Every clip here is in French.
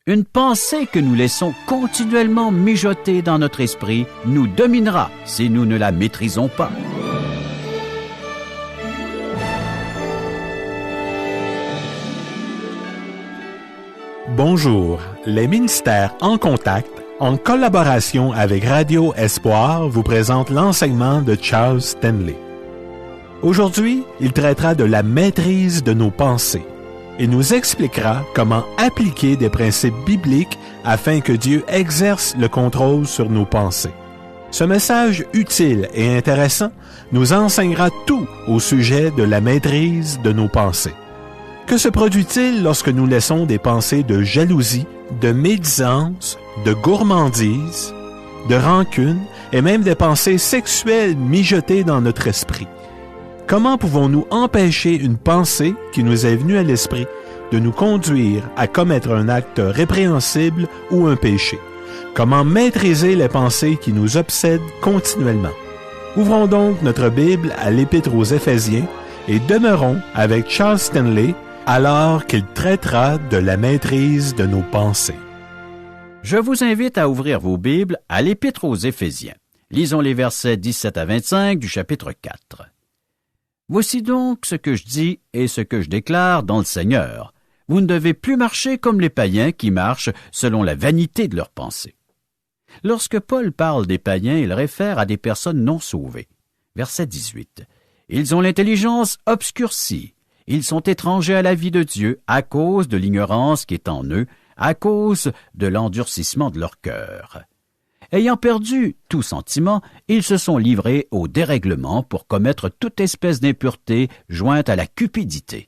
Une pensée que nous laissons continuellement mijoter dans notre esprit nous dominera si nous ne la maîtrisons pas. Bonjour, les ministères en contact, en collaboration avec Radio Espoir, vous présentent l'enseignement de Charles Stanley. Aujourd'hui, il traitera de la maîtrise de nos pensées. Il nous expliquera comment appliquer des principes bibliques afin que Dieu exerce le contrôle sur nos pensées. Ce message utile et intéressant nous enseignera tout au sujet de la maîtrise de nos pensées. Que se produit-il lorsque nous laissons des pensées de jalousie, de médisance, de gourmandise, de rancune et même des pensées sexuelles mijoter dans notre esprit? Comment pouvons-nous empêcher une pensée qui nous est venue à l'esprit de nous conduire à commettre un acte répréhensible ou un péché? Comment maîtriser les pensées qui nous obsèdent continuellement? Ouvrons donc notre Bible à l'Épître aux Éphésiens et demeurons avec Charles Stanley alors qu'il traitera de la maîtrise de nos pensées. Je vous invite à ouvrir vos Bibles à l'Épître aux Éphésiens. Lisons les versets 17 à 25 du chapitre 4. Voici donc ce que je dis et ce que je déclare dans le Seigneur. Vous ne devez plus marcher comme les païens qui marchent selon la vanité de leurs pensées. Lorsque Paul parle des païens, il réfère à des personnes non sauvées. Verset 18. Ils ont l'intelligence obscurcie. Ils sont étrangers à la vie de Dieu à cause de l'ignorance qui est en eux, à cause de l'endurcissement de leur cœur. Ayant perdu tout sentiment, ils se sont livrés au dérèglement pour commettre toute espèce d'impureté jointe à la cupidité.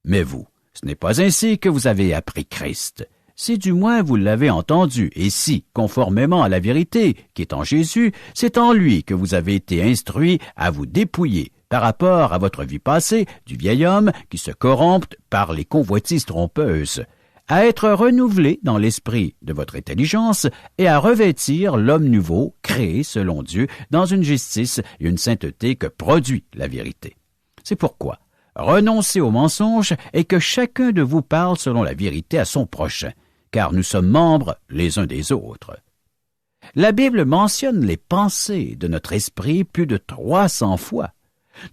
Mais vous, ce n'est pas ainsi que vous avez appris Christ. Si du moins vous l'avez entendu, et si, conformément à la vérité qui est en Jésus, c'est en lui que vous avez été instruits à vous dépouiller par rapport à votre vie passée du vieil homme qui se corrompt par les convoitises trompeuses, à être renouvelé dans l'esprit de votre intelligence et à revêtir l'homme nouveau, créé selon Dieu, dans une justice et une sainteté que produit la vérité. C'est pourquoi, renoncez aux mensonges et que chacun de vous parle selon la vérité à son prochain, car nous sommes membres les uns des autres. La Bible mentionne les pensées de notre esprit plus de 300 fois.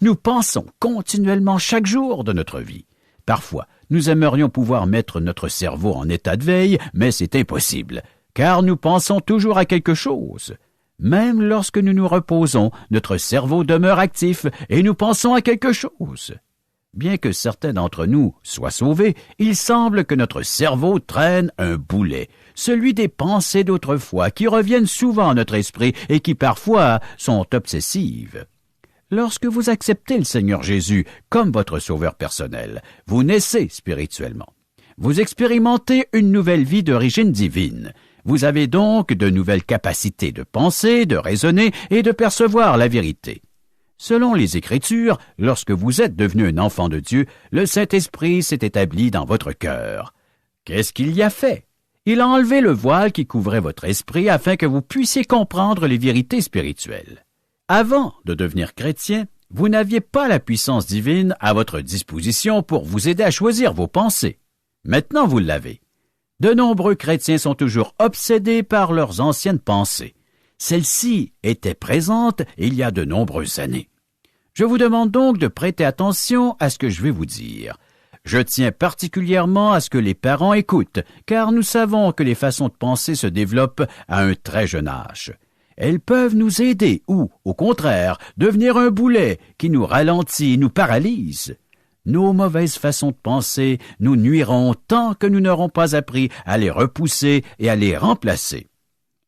Nous pensons continuellement chaque jour de notre vie. Parfois, nous aimerions pouvoir mettre notre cerveau en état de veille, mais c'est impossible, car nous pensons toujours à quelque chose. Même lorsque nous nous reposons, notre cerveau demeure actif et nous pensons à quelque chose. Bien que certains d'entre nous soient sauvés, il semble que notre cerveau traîne un boulet, celui des pensées d'autrefois qui reviennent souvent à notre esprit et qui parfois sont obsessives. Lorsque vous acceptez le Seigneur Jésus comme votre sauveur personnel, vous naissez spirituellement. Vous expérimentez une nouvelle vie d'origine divine. Vous avez donc de nouvelles capacités de penser, de raisonner et de percevoir la vérité. Selon les Écritures, lorsque vous êtes devenu un enfant de Dieu, le Saint-Esprit s'est établi dans votre cœur. Qu'est-ce qu'il y a fait? Il a enlevé le voile qui couvrait votre esprit afin que vous puissiez comprendre les vérités spirituelles. Avant de devenir chrétien, vous n'aviez pas la puissance divine à votre disposition pour vous aider à choisir vos pensées. Maintenant, vous l'avez. De nombreux chrétiens sont toujours obsédés par leurs anciennes pensées. Celles-ci étaient présentes il y a de nombreuses années. Je vous demande donc de prêter attention à ce que je vais vous dire. Je tiens particulièrement à ce que les parents écoutent, car nous savons que les façons de penser se développent à un très jeune âge. Elles peuvent nous aider ou, au contraire, devenir un boulet qui nous ralentit et nous paralyse. Nos mauvaises façons de penser nous nuiront tant que nous n'aurons pas appris à les repousser et à les remplacer.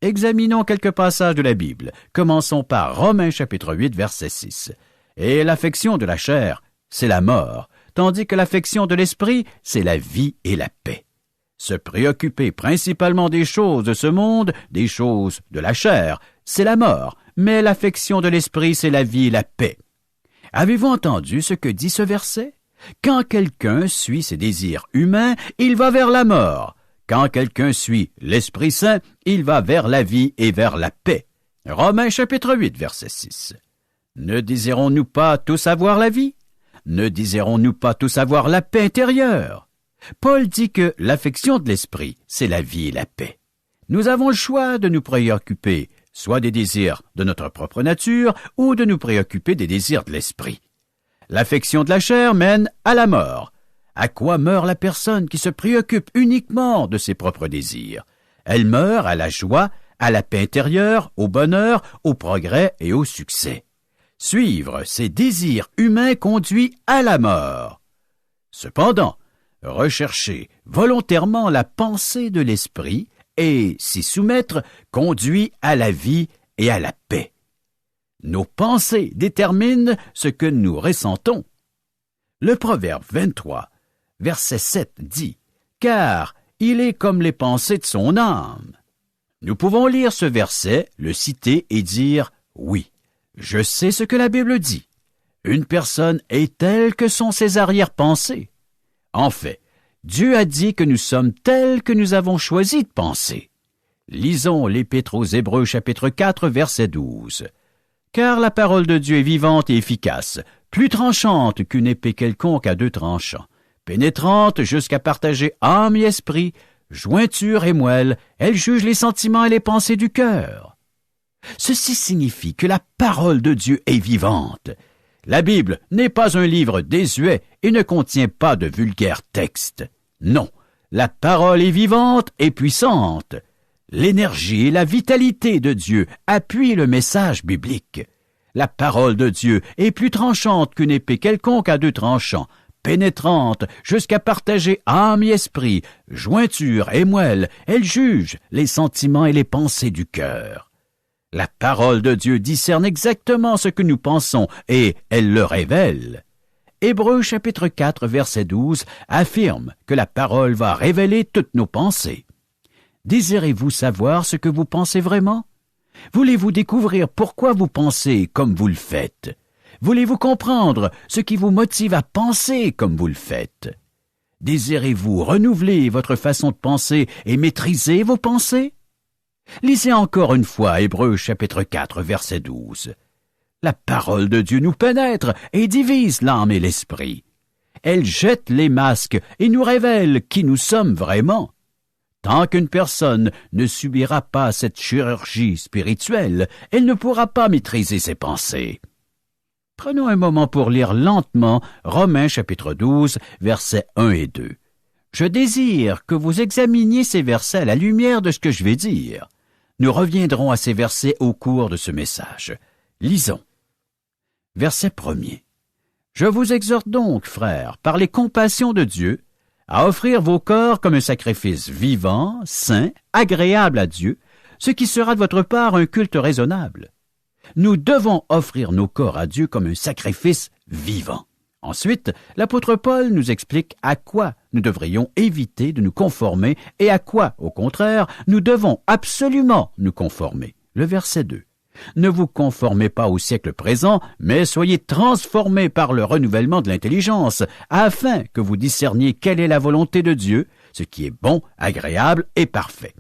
Examinons quelques passages de la Bible. Commençons par Romains chapitre 8, verset 6. « Et l'affection de la chair, c'est la mort, tandis que l'affection de l'esprit, c'est la vie et la paix. » Se préoccuper principalement des choses de ce monde, des choses de la chair, c'est la mort, mais l'affection de l'esprit, c'est la vie et la paix. Avez-vous entendu ce que dit ce verset? Quand quelqu'un suit ses désirs humains, il va vers la mort. Quand quelqu'un suit l'Esprit Saint, il va vers la vie et vers la paix. Romains chapitre 8, verset 6. Ne désirons-nous pas tous avoir la vie? Ne désirons-nous pas tous avoir la paix intérieure? Paul dit que l'affection de l'esprit, c'est la vie et la paix. Nous avons le choix de nous préoccuper soit des désirs de notre propre nature ou de nous préoccuper des désirs de l'esprit. L'affection de la chair mène à la mort. À quoi meurt la personne qui se préoccupe uniquement de ses propres désirs? Elle meurt à la joie, à la paix intérieure, au bonheur, au progrès et au succès. Suivre ses désirs humains conduit à la mort. Cependant, rechercher volontairement la pensée de l'esprit et s'y soumettre conduit à la vie et à la paix. Nos pensées déterminent ce que nous ressentons. Le Proverbe 23, verset 7 dit « Car il est comme les pensées de son âme ». Nous pouvons lire ce verset, le citer et dire « Oui, je sais ce que la Bible dit. Une personne est telle que sont ses arrière-pensées. » En fait, Dieu a dit que nous sommes tels que nous avons choisi de penser. Lisons l'Épître aux Hébreux chapitre 4, verset 12. « Car la parole de Dieu est vivante et efficace, plus tranchante qu'une épée quelconque à deux tranchants, pénétrante jusqu'à partager âme et esprit, jointure et moelle, elle juge les sentiments et les pensées du cœur. » Ceci signifie que la parole de Dieu est vivante. La Bible n'est pas un livre désuet et ne contient pas de vulgaires textes. Non, la parole est vivante et puissante. L'énergie et la vitalité de Dieu appuient le message biblique. La parole de Dieu est plus tranchante qu'une épée quelconque à deux tranchants, pénétrante jusqu'à partager âme et esprit, jointure et moelle, elle juge les sentiments et les pensées du cœur. La parole de Dieu discerne exactement ce que nous pensons et elle le révèle. Hébreux chapitre 4 verset 12 affirme que la parole va révéler toutes nos pensées. Désirez-vous savoir ce que vous pensez vraiment? Voulez-vous découvrir pourquoi vous pensez comme vous le faites? Voulez-vous comprendre ce qui vous motive à penser comme vous le faites? Désirez-vous renouveler votre façon de penser et maîtriser vos pensées? Lisez encore une fois Hébreux chapitre 4 verset 12. La parole de Dieu nous pénètre et divise l'âme et l'esprit. Elle jette les masques et nous révèle qui nous sommes vraiment. Tant qu'une personne ne subira pas cette chirurgie spirituelle, elle ne pourra pas maîtriser ses pensées. Prenons un moment pour lire lentement Romains chapitre 12 versets 1 et 2. Je désire que vous examiniez ces versets à la lumière de ce que je vais dire. Nous reviendrons à ces versets au cours de ce message. Lisons. Verset 1er. Je vous exhorte donc, frères, par les compassions de Dieu, à offrir vos corps comme un sacrifice vivant, saint, agréable à Dieu, ce qui sera de votre part un culte raisonnable. Nous devons offrir nos corps à Dieu comme un sacrifice vivant. Ensuite, l'apôtre Paul nous explique à quoi nous devrions éviter de nous conformer et à quoi, au contraire, nous devons absolument nous conformer. Le verset 2. Ne vous conformez pas au siècle présent, mais soyez transformés par le renouvellement de l'intelligence, afin que vous discerniez quelle est la volonté de Dieu, ce qui est bon, agréable et parfait.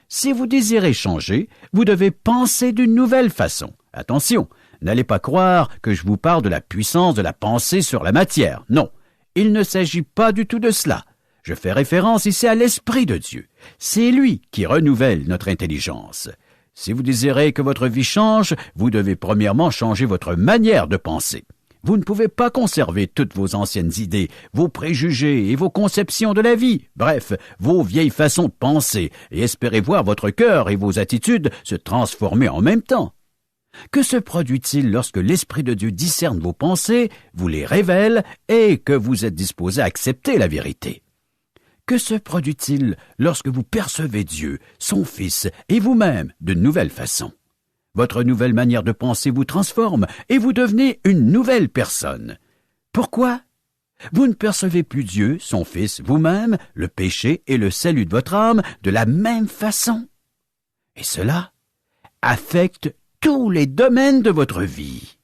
Si vous désirez changer, vous devez penser d'une nouvelle façon. Attention, n'allez pas croire que je vous parle de la puissance de la pensée sur la matière. Non, il ne s'agit pas du tout de cela. Je fais référence ici à l'Esprit de Dieu. C'est lui qui renouvelle notre intelligence. Si vous désirez que votre vie change, vous devez premièrement changer votre manière de penser. Vous ne pouvez pas conserver toutes vos anciennes idées, vos préjugés et vos conceptions de la vie, bref, vos vieilles façons de penser, et espérer voir votre cœur et vos attitudes se transformer en même temps. Que se produit-il lorsque l'Esprit de Dieu discerne vos pensées, vous les révèle et que vous êtes disposé à accepter la vérité? Que se produit-il lorsque vous percevez Dieu, son Fils et vous-même de nouvelles façons? Votre nouvelle manière de penser vous transforme et vous devenez une nouvelle personne. Pourquoi? Vous ne percevez plus Dieu, son Fils, vous-même, le péché et le salut de votre âme de la même façon. Et cela affecte tous les domaines de votre vie.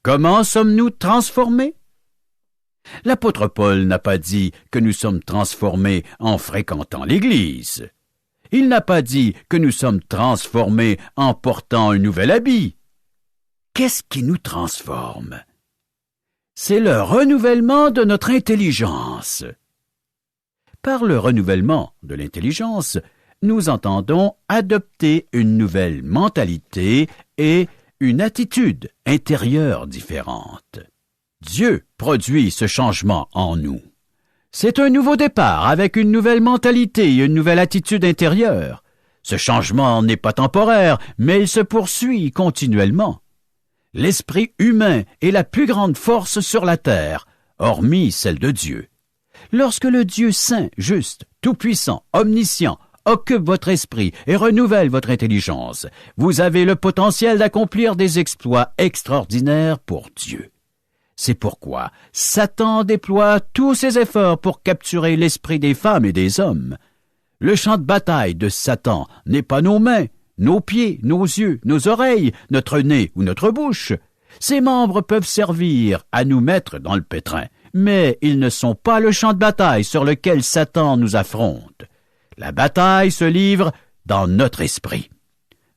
Comment sommes-nous transformés? L'apôtre Paul n'a pas dit que nous sommes transformés en fréquentant l'Église. Il n'a pas dit que nous sommes transformés en portant un nouvel habit. Qu'est-ce qui nous transforme? C'est le renouvellement de notre intelligence. Par le renouvellement de l'intelligence, nous entendons adopter une nouvelle mentalité et une attitude intérieure différente. Dieu produit ce changement en nous. C'est un nouveau départ avec une nouvelle mentalité et une nouvelle attitude intérieure. Ce changement n'est pas temporaire, mais il se poursuit continuellement. L'esprit humain est la plus grande force sur la terre, hormis celle de Dieu. Lorsque le Dieu saint, juste, tout-puissant, omniscient, occupe votre esprit et renouvelle votre intelligence, vous avez le potentiel d'accomplir des exploits extraordinaires pour Dieu. C'est pourquoi Satan déploie tous ses efforts pour capturer l'esprit des femmes et des hommes. Le champ de bataille de Satan n'est pas nos mains, nos pieds, nos yeux, nos oreilles, notre nez ou notre bouche. Ses membres peuvent servir à nous mettre dans le pétrin, mais ils ne sont pas le champ de bataille sur lequel Satan nous affronte. La bataille se livre dans notre esprit.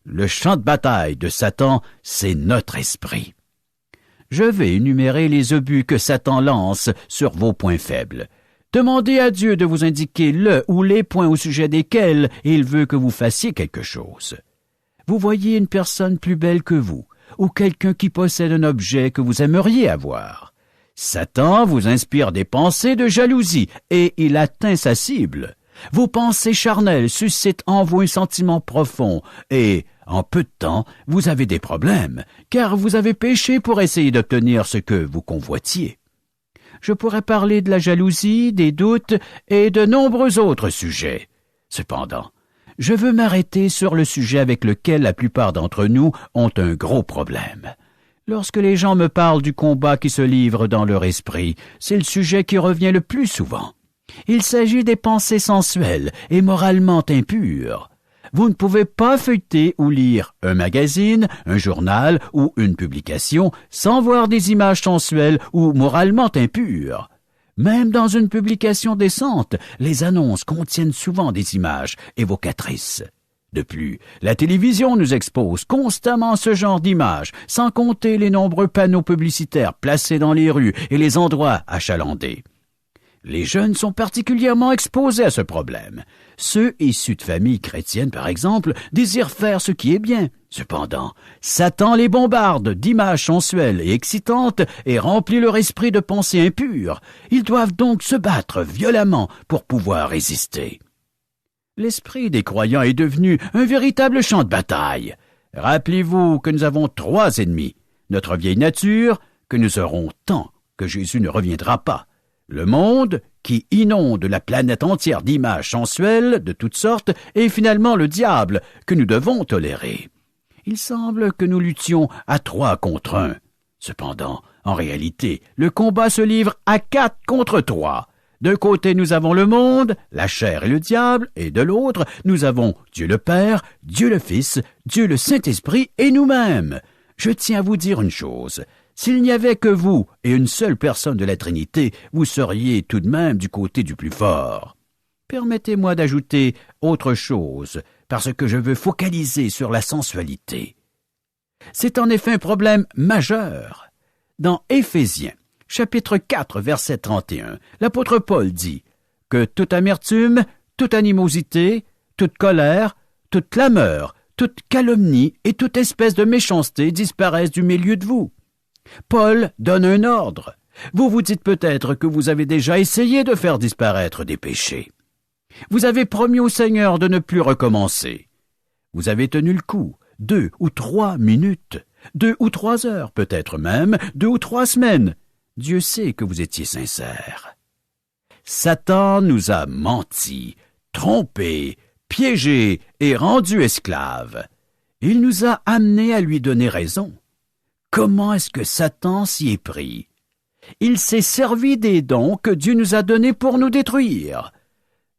Le champ de bataille de Satan, c'est notre esprit. Je vais énumérer les obus que Satan lance sur vos points faibles. Demandez à Dieu de vous indiquer le ou les points au sujet desquels il veut que vous fassiez quelque chose. Vous voyez une personne plus belle que vous, ou quelqu'un qui possède un objet que vous aimeriez avoir. Satan vous inspire des pensées de jalousie et il atteint sa cible. Vos pensées charnelles suscitent en vous un sentiment profond et, en peu de temps, vous avez des problèmes, car vous avez péché pour essayer d'obtenir ce que vous convoitiez. Je pourrais parler de la jalousie, des doutes et de nombreux autres sujets. Cependant, je veux m'arrêter sur le sujet avec lequel la plupart d'entre nous ont un gros problème. Lorsque les gens me parlent du combat qui se livre dans leur esprit, c'est le sujet qui revient le plus souvent. Il s'agit des pensées sensuelles et moralement impures. Vous ne pouvez pas feuilleter ou lire un magazine, un journal ou une publication sans voir des images sensuelles ou moralement impures. Même dans une publication décente, les annonces contiennent souvent des images évocatrices. De plus, la télévision nous expose constamment ce genre d'images, sans compter les nombreux panneaux publicitaires placés dans les rues et les endroits achalandés. Les jeunes sont particulièrement exposés à ce problème. Ceux issus de familles chrétiennes, par exemple, désirent faire ce qui est bien. Cependant, Satan les bombarde d'images sensuelles et excitantes et remplit leur esprit de pensées impures. Ils doivent donc se battre violemment pour pouvoir résister. L'esprit des croyants est devenu un véritable champ de bataille. Rappelez-vous que nous avons 3 ennemis. Notre vieille nature, que nous aurons tant que Jésus ne reviendra pas. Le monde, qui inonde la planète entière d'images sensuelles de toutes sortes, et finalement le diable, que nous devons tolérer. Il semble que nous luttions à 3 contre 1. Cependant, en réalité, le combat se livre à 4 contre 3. D'un côté, nous avons le monde, la chair et le diable, et de l'autre, nous avons Dieu le Père, Dieu le Fils, Dieu le Saint-Esprit et nous-mêmes. Je tiens à vous dire une chose. S'il n'y avait que vous et une seule personne de la Trinité, vous seriez tout de même du côté du plus fort. Permettez-moi d'ajouter autre chose, parce que je veux focaliser sur la sensualité. C'est en effet un problème majeur. Dans Éphésiens, chapitre 4, verset 31, l'apôtre Paul dit que toute amertume, toute animosité, toute colère, toute clameur, toute calomnie et toute espèce de méchanceté disparaissent du milieu de vous. Paul donne un ordre. Vous vous dites peut-être que vous avez déjà essayé de faire disparaître des péchés. Vous avez promis au Seigneur de ne plus recommencer. Vous avez tenu le coup 2 ou 3 minutes, 2 ou 3 heures, peut-être même 2 ou 3 semaines. Dieu sait que vous étiez sincère. Satan nous a menti, trompés, piégés et rendus esclaves. Il nous a amenés à lui donner raison. Comment est-ce que Satan s'y est pris? Il s'est servi des dons que Dieu nous a donnés pour nous détruire.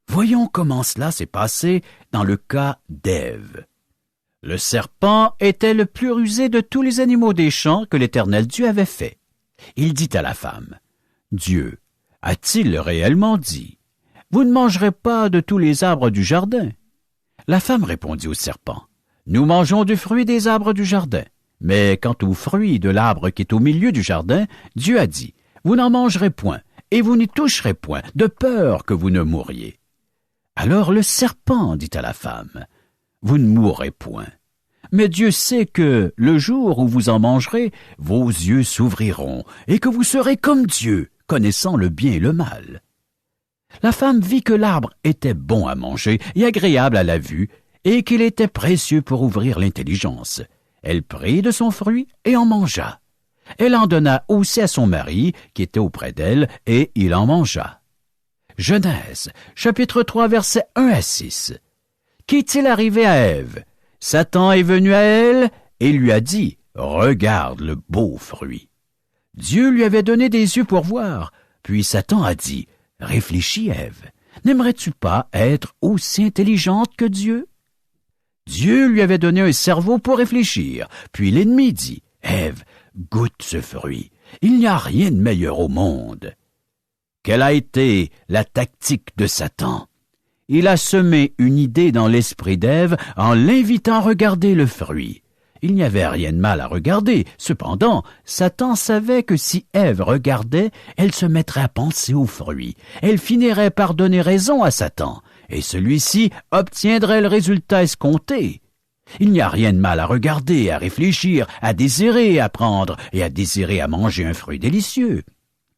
Voyons comment cela s'est passé dans le cas d'Ève. Le serpent était le plus rusé de tous les animaux des champs que l'Éternel Dieu avait fait. Il dit à la femme, « Dieu a-t-il réellement dit, « Vous ne mangerez pas de tous les arbres du jardin? » La femme répondit au serpent, « Nous mangeons du fruit des arbres du jardin. » Mais quant au fruit de l'arbre qui est au milieu du jardin, Dieu a dit, Vous n'en mangerez point, et vous n'y toucherez point, de peur que vous ne mouriez. Alors le serpent dit à la femme, vous ne mourrez point. Mais Dieu sait que, le jour où vous en mangerez, vos yeux s'ouvriront, et que vous serez comme Dieu, connaissant le bien et le mal. La femme vit que l'arbre était bon à manger et agréable à la vue, et qu'il était précieux pour ouvrir l'intelligence. Elle prit de son fruit et en mangea. Elle en donna aussi à son mari, qui était auprès d'elle, et il en mangea. Genèse, chapitre 3, versets 1 à 6. Qu'est-il arrivé à Ève? Satan est venu à elle et lui a dit, « Regarde le beau fruit. » Dieu lui avait donné des yeux pour voir, puis Satan a dit, « Réfléchis, Ève, n'aimerais-tu pas être aussi intelligente que Dieu? » Dieu lui avait donné un cerveau pour réfléchir, puis l'ennemi dit, « Ève, goûte ce fruit, il n'y a rien de meilleur au monde. » Quelle a été la tactique de Satan? Il a semé une idée dans l'esprit d'Ève en l'invitant à regarder le fruit. Il n'y avait rien de mal à regarder. Cependant, Satan savait que si Ève regardait, elle se mettrait à penser au fruit. Elle finirait par donner raison à Satan, et celui-ci obtiendrait le résultat escompté. Il n'y a rien de mal à regarder, à réfléchir, à désirer apprendre et à désirer à manger un fruit délicieux.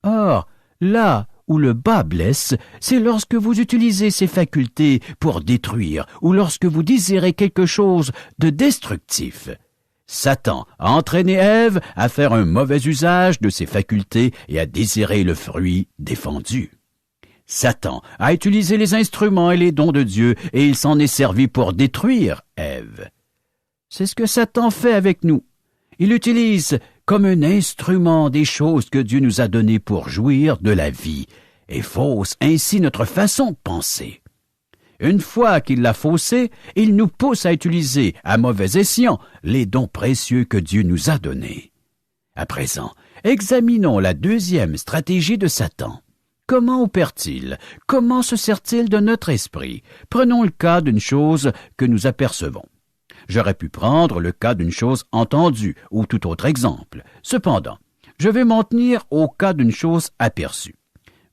Or, là où le bas blesse, c'est lorsque vous utilisez ces facultés pour détruire ou lorsque vous désirez quelque chose de destructif. Satan a entraîné Ève à faire un mauvais usage de ses facultés et à désirer le fruit défendu. Satan a utilisé les instruments et les dons de Dieu et il s'en est servi pour détruire Ève. C'est ce que Satan fait avec nous. Il utilise comme un instrument des choses que Dieu nous a données pour jouir de la vie, et fausse ainsi notre façon de penser. Une fois qu'il l'a faussée, il nous pousse à utiliser à mauvais escient les dons précieux que Dieu nous a donnés. À présent, examinons la deuxième stratégie de Satan. Comment opère-t-il? Comment se sert-il de notre esprit? Prenons le cas d'une chose que nous apercevons. J'aurais pu prendre le cas d'une chose entendue ou tout autre exemple. Cependant, je vais m'en tenir au cas d'une chose aperçue.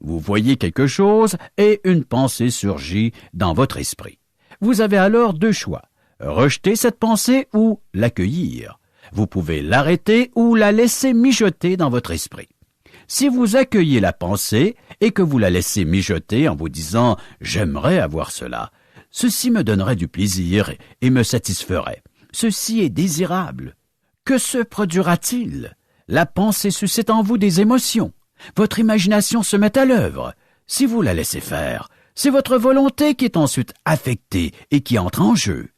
Vous voyez quelque chose et une pensée surgit dans votre esprit. Vous avez alors deux choix, rejeter cette pensée ou l'accueillir. Vous pouvez l'arrêter ou la laisser mijoter dans votre esprit. Si vous accueillez la pensée et que vous la laissez mijoter en vous disant « j'aimerais avoir cela », ceci me donnerait du plaisir et me satisferait. Ceci est désirable. Que se produira-t-il? La pensée suscite en vous des émotions. Votre imagination se met à l'œuvre. Si vous la laissez faire, c'est votre volonté qui est ensuite affectée et qui entre en jeu.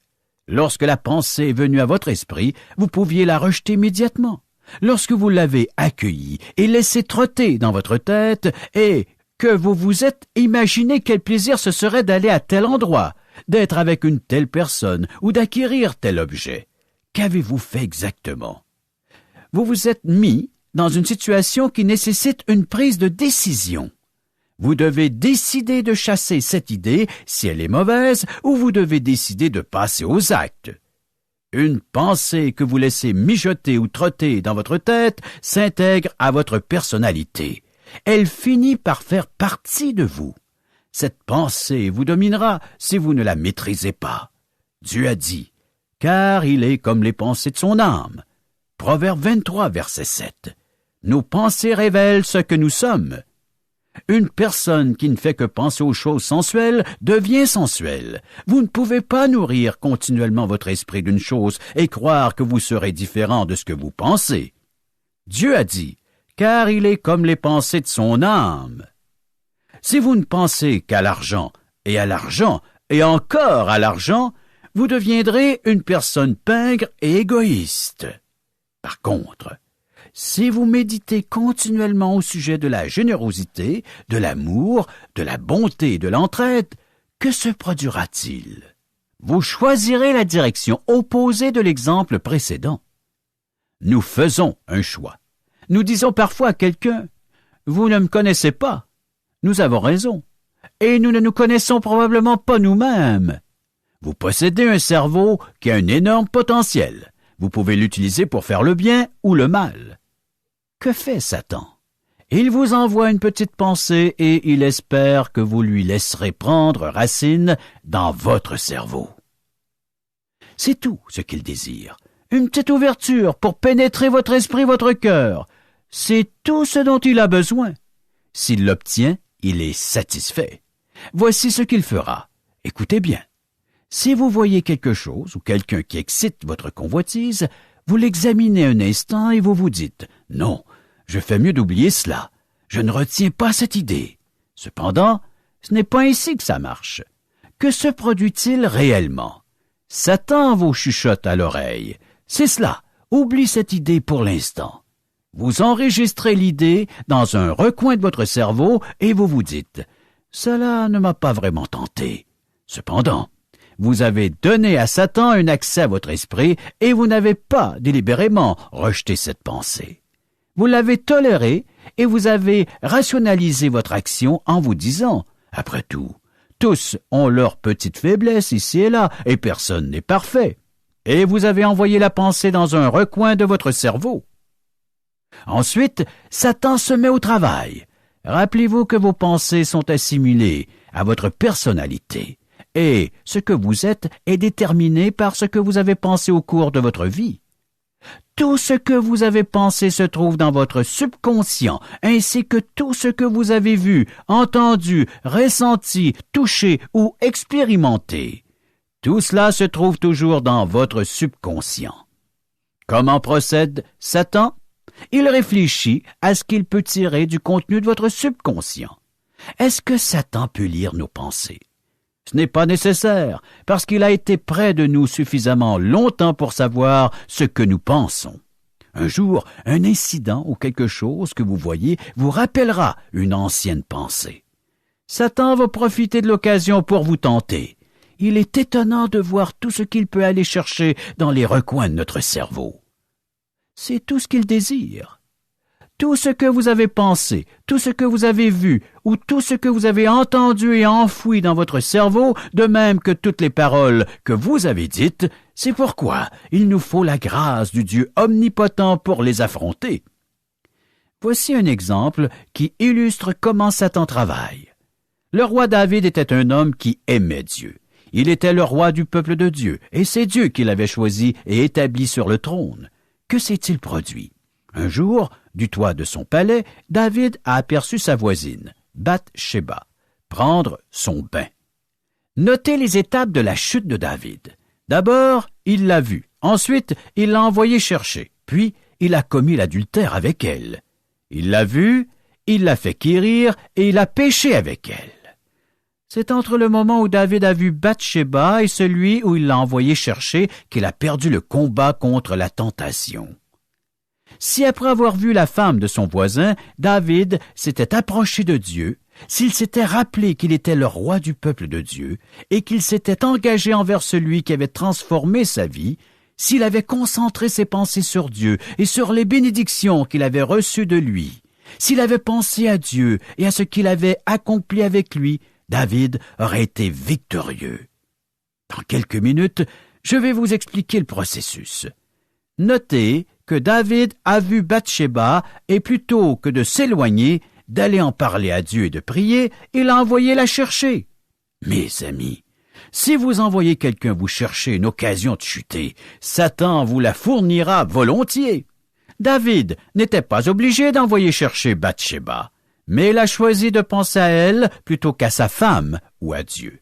Lorsque la pensée est venue à votre esprit, vous pouviez la rejeter immédiatement. Lorsque vous l'avez accueillie et laissée trotter dans votre tête et que vous vous êtes imaginé quel plaisir ce serait d'aller à tel endroit, d'être avec une telle personne ou d'acquérir tel objet. Qu'avez-vous fait exactement? Vous vous êtes mis dans une situation qui nécessite une prise de décision. Vous devez décider de chasser cette idée si elle est mauvaise ou vous devez décider de passer aux actes. Une pensée que vous laissez mijoter ou trotter dans votre tête s'intègre à votre personnalité. Elle finit par faire partie de vous. Cette pensée vous dominera si vous ne la maîtrisez pas. Dieu a dit, « Car il est comme les pensées de son âme. » Proverbe 23, verset 7. Nos pensées révèlent ce que nous sommes. Une personne qui ne fait que penser aux choses sensuelles devient sensuelle. Vous ne pouvez pas nourrir continuellement votre esprit d'une chose et croire que vous serez différent de ce que vous pensez. Dieu a dit, « Car il est comme les pensées de son âme. » Si vous ne pensez qu'à l'argent et encore à l'argent, vous deviendrez une personne pingre et égoïste. Par contre, si vous méditez continuellement au sujet de la générosité, de l'amour, de la bonté et de l'entraide, que se produira-t-il? Vous choisirez la direction opposée de l'exemple précédent. Nous faisons un choix. Nous disons parfois à quelqu'un, « Vous ne me connaissez pas. » Nous avons raison. Et nous ne nous connaissons probablement pas nous-mêmes. Vous possédez un cerveau qui a un énorme potentiel. Vous pouvez l'utiliser pour faire le bien ou le mal. Que fait Satan? Il vous envoie une petite pensée et il espère que vous lui laisserez prendre racine dans votre cerveau. C'est tout ce qu'il désire. Une petite ouverture pour pénétrer votre esprit, votre cœur. C'est tout ce dont il a besoin. S'il l'obtient, il est satisfait. Voici ce qu'il fera. Écoutez bien. Si vous voyez quelque chose ou quelqu'un qui excite votre convoitise, vous l'examinez un instant et vous vous dites « Non, je fais mieux d'oublier cela. Je ne retiens pas cette idée. » Cependant, ce n'est pas ainsi que ça marche. Que se produit-il réellement? Satan vous chuchote à l'oreille. C'est cela. Oublie cette idée pour l'instant. Vous enregistrez l'idée dans un recoin de votre cerveau et vous vous dites « Cela ne m'a pas vraiment tenté. » Cependant, vous avez donné à Satan un accès à votre esprit et vous n'avez pas délibérément rejeté cette pensée. Vous l'avez tolérée et vous avez rationalisé votre action en vous disant « Après tout, tous ont leur petite faiblesse ici et là et personne n'est parfait. » Et vous avez envoyé la pensée dans un recoin de votre cerveau. Ensuite, Satan se met au travail. Rappelez-vous que vos pensées sont assimilées à votre personnalité. Et ce que vous êtes est déterminé par ce que vous avez pensé au cours de votre vie. Tout ce que vous avez pensé se trouve dans votre subconscient, ainsi que tout ce que vous avez vu, entendu, ressenti, touché ou expérimenté. Tout cela se trouve toujours dans votre subconscient. Comment procède Satan? Il réfléchit à ce qu'il peut tirer du contenu de votre subconscient. Est-ce que Satan peut lire nos pensées? Ce n'est pas nécessaire, parce qu'il a été près de nous suffisamment longtemps pour savoir ce que nous pensons. Un jour, un incident ou quelque chose que vous voyez vous rappellera une ancienne pensée. Satan va profiter de l'occasion pour vous tenter. Il est étonnant de voir tout ce qu'il peut aller chercher dans les recoins de notre cerveau. C'est tout ce qu'il désire. Tout ce que vous avez pensé, tout ce que vous avez vu, ou tout ce que vous avez entendu et enfoui dans votre cerveau, de même que toutes les paroles que vous avez dites, c'est pourquoi il nous faut la grâce du Dieu omnipotent pour les affronter. Voici un exemple qui illustre comment Satan travaille. Le roi David était un homme qui aimait Dieu. Il était le roi du peuple de Dieu, et c'est Dieu qui l'avait choisi et établi sur le trône. Que s'est-il produit? Un jour, du toit de son palais, David a aperçu sa voisine, Bath-sheba, prendre son bain. Notez les étapes de la chute de David. D'abord, il l'a vue. Ensuite, il l'a envoyée chercher. Puis, il a commis l'adultère avec elle. Il l'a vue, il l'a fait quérir et il a péché avec elle. C'est entre le moment où David a vu Bath-sheba et celui où il l'a envoyé chercher qu'il a perdu le combat contre la tentation. Si après avoir vu la femme de son voisin, David s'était approché de Dieu, s'il s'était rappelé qu'il était le roi du peuple de Dieu et qu'il s'était engagé envers celui qui avait transformé sa vie, s'il avait concentré ses pensées sur Dieu et sur les bénédictions qu'il avait reçues de lui, s'il avait pensé à Dieu et à ce qu'il avait accompli avec lui, David aurait été victorieux. Dans quelques minutes, je vais vous expliquer le processus. Notez que David a vu Bath-sheba et plutôt que de s'éloigner, d'aller en parler à Dieu et de prier, il a envoyé la chercher. Mes amis, si vous envoyez quelqu'un vous chercher une occasion de chuter, Satan vous la fournira volontiers. David n'était pas obligé d'envoyer chercher Bath-sheba, mais il a choisi de penser à elle plutôt qu'à sa femme ou à Dieu.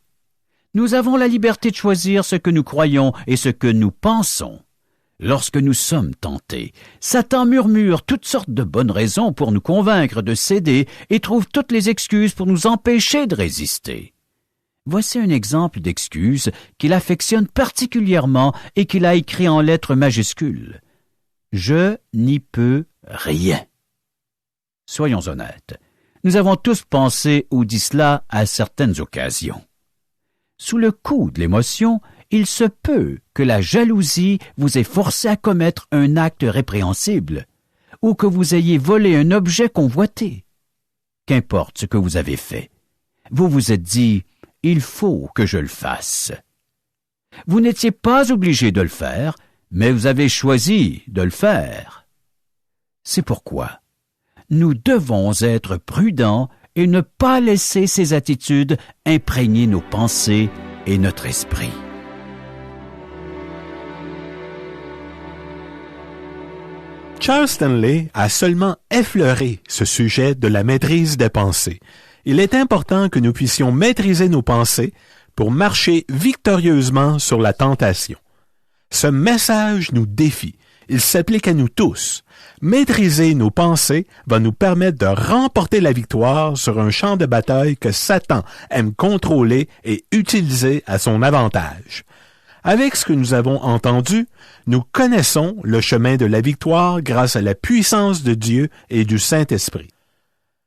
Nous avons la liberté de choisir ce que nous croyons et ce que nous pensons. Lorsque nous sommes tentés, Satan murmure toutes sortes de bonnes raisons pour nous convaincre de céder et trouve toutes les excuses pour nous empêcher de résister. Voici un exemple d'excuse qu'il affectionne particulièrement et qu'il a écrit en lettres majuscules. « Je n'y peux rien ». Soyons honnêtes, nous avons tous pensé ou dit cela à certaines occasions. Sous le coup de l'émotion, il se peut que la jalousie vous ait forcé à commettre un acte répréhensible ou que vous ayez volé un objet convoité. Qu'importe ce que vous avez fait, vous vous êtes dit « il faut que je le fasse ». Vous n'étiez pas obligé de le faire, mais vous avez choisi de le faire. C'est pourquoi nous devons être prudents et ne pas laisser ces attitudes imprégner nos pensées et notre esprit. Charles Stanley a seulement effleuré ce sujet de la maîtrise des pensées. Il est important que nous puissions maîtriser nos pensées pour marcher victorieusement sur la tentation. Ce message nous défie. Il s'applique à nous tous. Maîtriser nos pensées va nous permettre de remporter la victoire sur un champ de bataille que Satan aime contrôler et utiliser à son avantage. Avec ce que nous avons entendu, nous connaissons le chemin de la victoire grâce à la puissance de Dieu et du Saint-Esprit.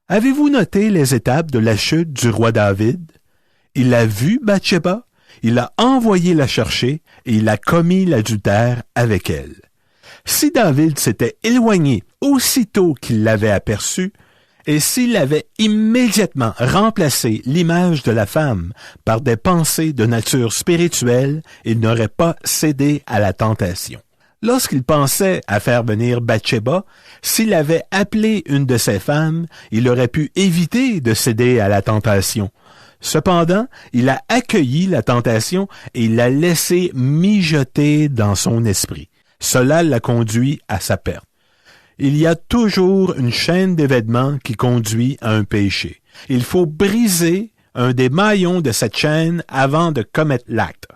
Avez-vous noté les étapes de la chute du roi David? Il a vu Bathsheba, il a envoyé la chercher et il a commis l'adultère avec elle. Si David s'était éloigné aussitôt qu'il l'avait aperçue, et s'il avait immédiatement remplacé l'image de la femme par des pensées de nature spirituelle, il n'aurait pas cédé à la tentation. Lorsqu'il pensait à faire venir Bathsheba, s'il avait appelé une de ses femmes, il aurait pu éviter de céder à la tentation. Cependant, il a accueilli la tentation et il l'a laissé mijoter dans son esprit. Cela l'a conduit à sa perte. Il y a toujours une chaîne d'événements qui conduit à un péché. Il faut briser un des maillons de cette chaîne avant de commettre l'acte.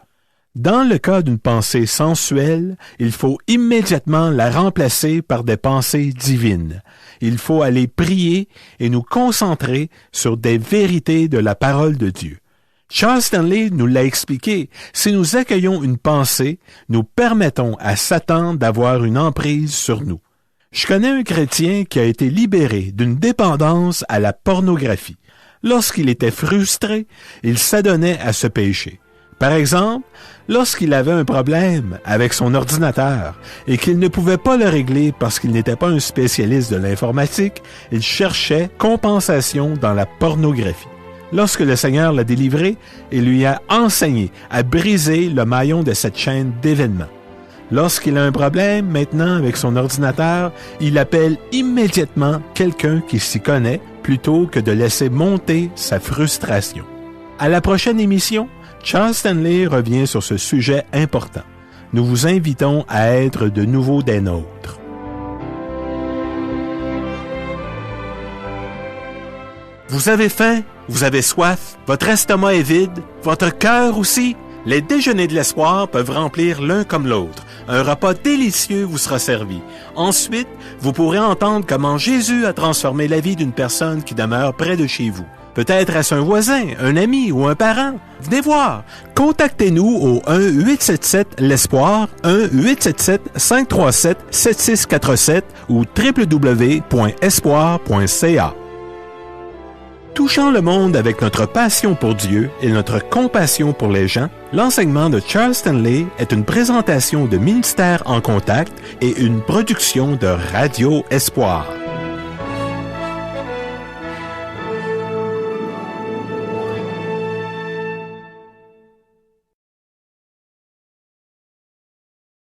Dans le cas d'une pensée sensuelle, il faut immédiatement la remplacer par des pensées divines. Il faut aller prier et nous concentrer sur des vérités de la parole de Dieu. Charles Stanley nous l'a expliqué, si nous accueillons une pensée, nous permettons à Satan d'avoir une emprise sur nous. Je connais un chrétien qui a été libéré d'une dépendance à la pornographie. Lorsqu'il était frustré, il s'adonnait à ce péché. Par exemple, lorsqu'il avait un problème avec son ordinateur et qu'il ne pouvait pas le régler parce qu'il n'était pas un spécialiste de l'informatique, il cherchait compensation dans la pornographie. Lorsque le Seigneur l'a délivré, il lui a enseigné à briser le maillon de cette chaîne d'événements. Lorsqu'il a un problème maintenant avec son ordinateur, il appelle immédiatement quelqu'un qui s'y connaît plutôt que de laisser monter sa frustration. À la prochaine émission, Charles Stanley revient sur ce sujet important. Nous vous invitons à être de nouveau des nôtres. Vous avez faim, vous avez soif, votre estomac est vide, votre cœur aussi? Les déjeuners de l'espoir peuvent remplir l'un comme l'autre. Un repas délicieux vous sera servi. Ensuite, vous pourrez entendre comment Jésus a transformé la vie d'une personne qui demeure près de chez vous. Peut-être est-ce un voisin, un ami ou un parent. Venez voir. Contactez-nous au 1-877-L'Espoir, 1-877-537-7647 ou www.espoir.ca. Touchant le monde avec notre passion pour Dieu et notre compassion pour les gens, l'enseignement de Charles Stanley est une présentation de Ministère en Contact et une production de Radio Espoir.